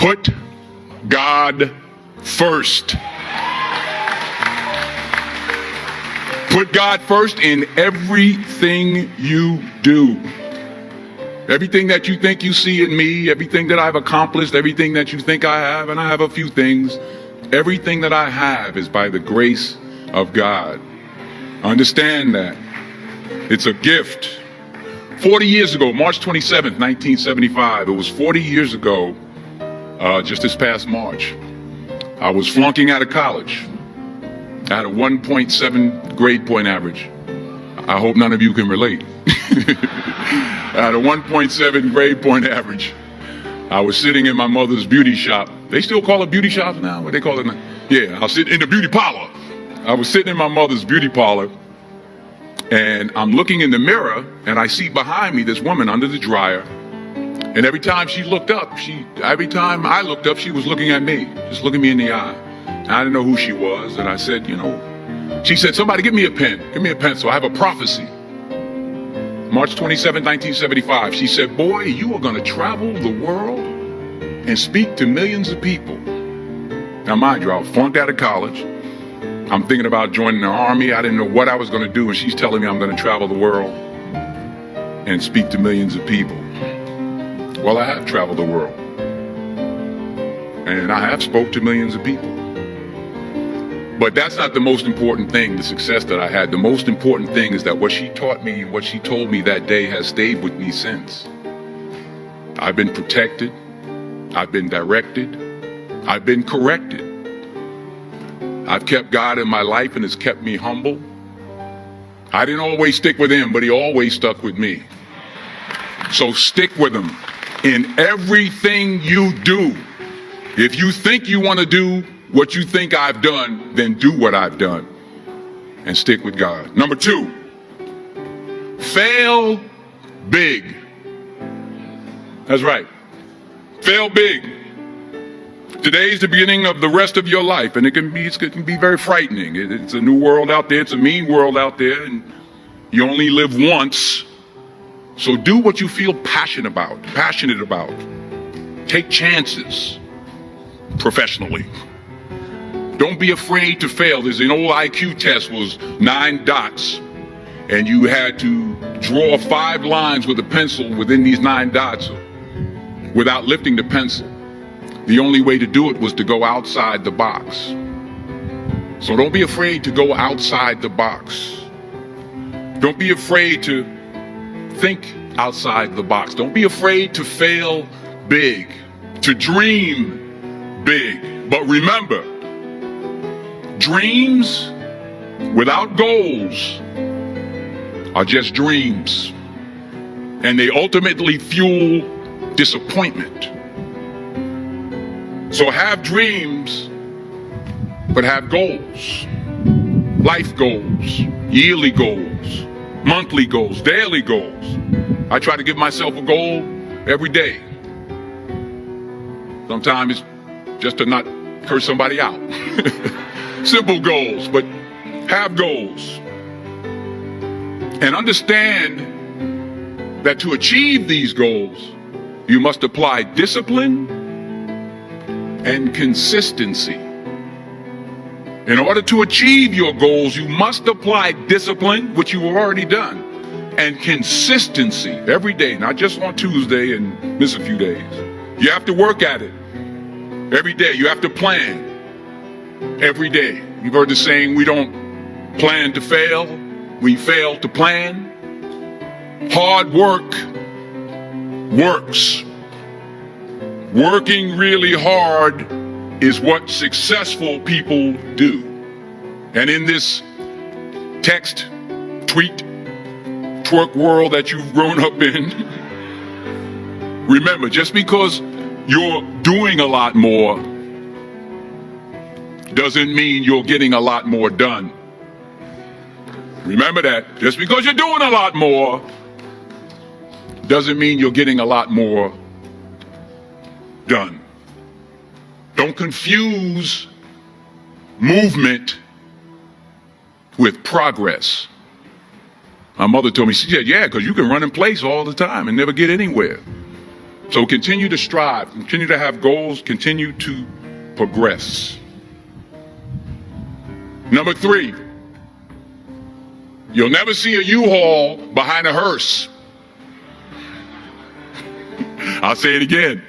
Put God first. Put God first in everything you do. Everything that you think you see in me, everything that I've accomplished, everything that you think I have, and I have a few things, everything that I have is by the grace of God. Understand that. It's a gift. 40 years ago, March 27th, 1975, it was 40 years ago, just this past March, I was flunking out of college. I had a 1.7 grade point average. I hope none of you can relate. I had a 1.7 grade point average. I was sitting in my mother's beauty shop. They still call it beauty shops now? What they call it now? Yeah, I was sitting in the beauty parlor. I was sitting in my mother's beauty parlor, and I'm looking in the mirror, and I see behind me this woman under the dryer. And every time she looked up, every time I looked up, she was looking at me, just looking me in the eye. And I didn't know who she was, and I said, she said, somebody give me a pen, give me a pencil, I have a prophecy. March 27, 1975, she said, boy, you are going to travel the world and speak to millions of people. Now, mind you, I was flunked out of college. I'm thinking about joining the army. I didn't know what I was going to do, and she's telling me I'm going to travel the world and speak to millions of people. Well, I have traveled the world, and I have spoke to millions of people. But that's not the most important thing, the success that I had. The most important thing is that what she taught me, what she told me that day has stayed with me since. I've been protected. I've been directed. I've been corrected. I've kept God in my life, and it's kept me humble. I didn't always stick with him, but he always stuck with me. So stick with him in everything you do. If you think you want to do what you think I've done, then do what I've done and stick with God. Number 2, fail big. That's right. Fail big. Today's the beginning of the rest of your life, and it can be very frightening. It's a new world out there. It's a mean world out there, and you only live once. So do what you feel passionate about. Take chances professionally. Don't be afraid to fail. There's an old IQ test, was 9 dots, and you had to draw 5 lines with a pencil within these 9 dots without lifting the pencil. The only way to do it was to go outside the box. So don't be afraid to go outside the box. Don't be afraid to think outside the box. Don't be afraid to fail big, to dream big. But remember, dreams without goals are just dreams, and they ultimately fuel disappointment. So have dreams, but have goals. Life goals, yearly goals, monthly goals, daily goals. I try to give myself a goal every day. Sometimes it's just to not curse somebody out. Simple goals, but have goals. And understand that to achieve these goals, you must apply discipline and consistency. In order to achieve your goals, you must apply discipline, which you have already done, and consistency every day, not just on Tuesday and miss a few days. You have to work at it every day. You have to plan every day. You've heard the saying, we don't plan to fail, we fail to plan. Hard work works. Working really hard is what successful people do. And in this text, tweet, twerk world that you've grown up in, remember, just because you're doing a lot more doesn't mean you're getting a lot more done. Remember that. Just because you're doing a lot more doesn't mean you're getting a lot more done. Don't confuse movement with progress. My mother told me, she said, yeah, because you can run in place all the time and never get anywhere. So continue to strive, continue to have goals, continue to progress. Number 3, you'll never see a U-Haul behind a hearse. I'll say it again.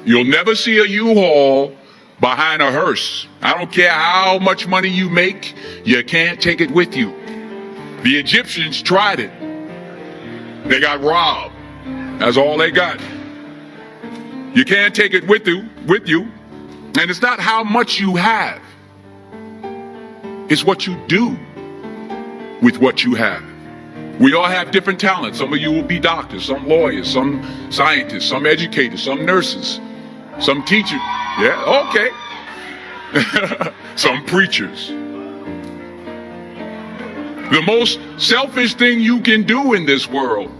You'll never see a U-Haul behind a hearse. I don't care how much money you make, you can't take it with you. The Egyptians tried it. They got robbed. That's all they got. You can't take it with you. And it's not how much you have. It's what you do with what you have. We all have different talents. Some of you will be doctors, some lawyers, some scientists, some educators, some nurses, some teachers. Yeah, okay. Some preachers. The most selfish thing you can do in this world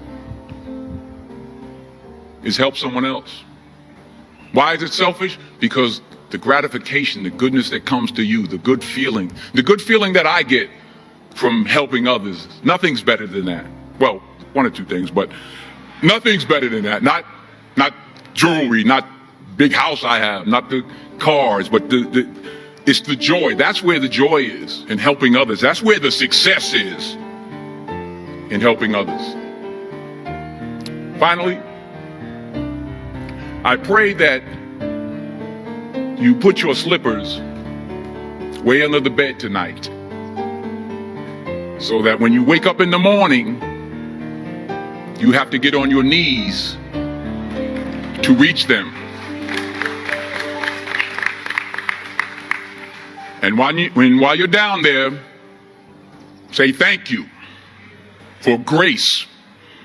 is help someone else. Why is it selfish? Because the gratification, the goodness that comes to you, the good feeling that I get from helping others, nothing's better than that. Well, one or two things, but nothing's better than that. Not jewelry, not big house I have, not the cars, but it's the joy. That's where the joy is, in helping others. That's where the success is, in helping others. Finally, I pray that you put your slippers way under the bed tonight, so that when you wake up in the morning, you have to get on your knees to reach them. And while you're down there, say thank you for grace.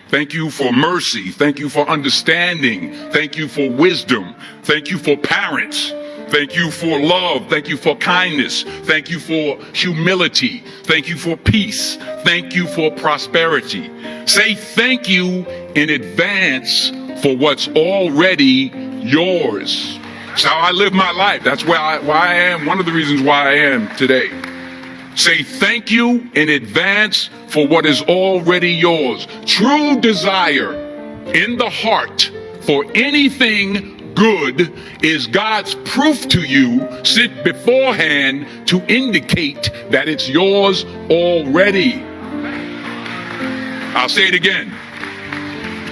Thank you for mercy. Thank you for understanding. Thank you for wisdom. Thank you for parents. Thank you for love. Thank you for kindness. Thank you for humility. Thank you for peace. Thank you for prosperity. Say thank you in advance for what's already yours. That's how I live my life. That's why I am. One of the reasons why I am today. Say thank you in advance for what is already yours. True desire in the heart for anything good is God's proof to you sent beforehand to indicate that it's yours already. I'll say it again.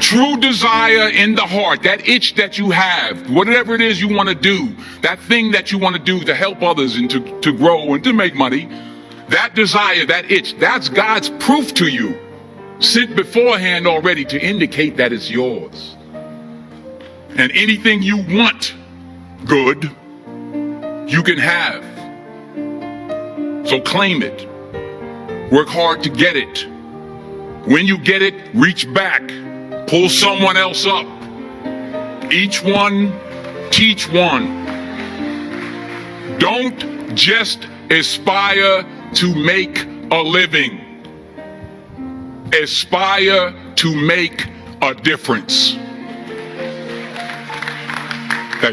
True desire in the heart, that itch that you have, whatever it is you want to do, that thing that you want to do to help others and to grow and to make money, that desire, that itch, that's God's proof to you, sent beforehand already to indicate that it's yours. And anything you want good, you can have. So claim it. Work hard to get it. When you get it, reach back. Pull someone else up. Each one, teach one. Don't just aspire to make a living. Aspire to make a difference.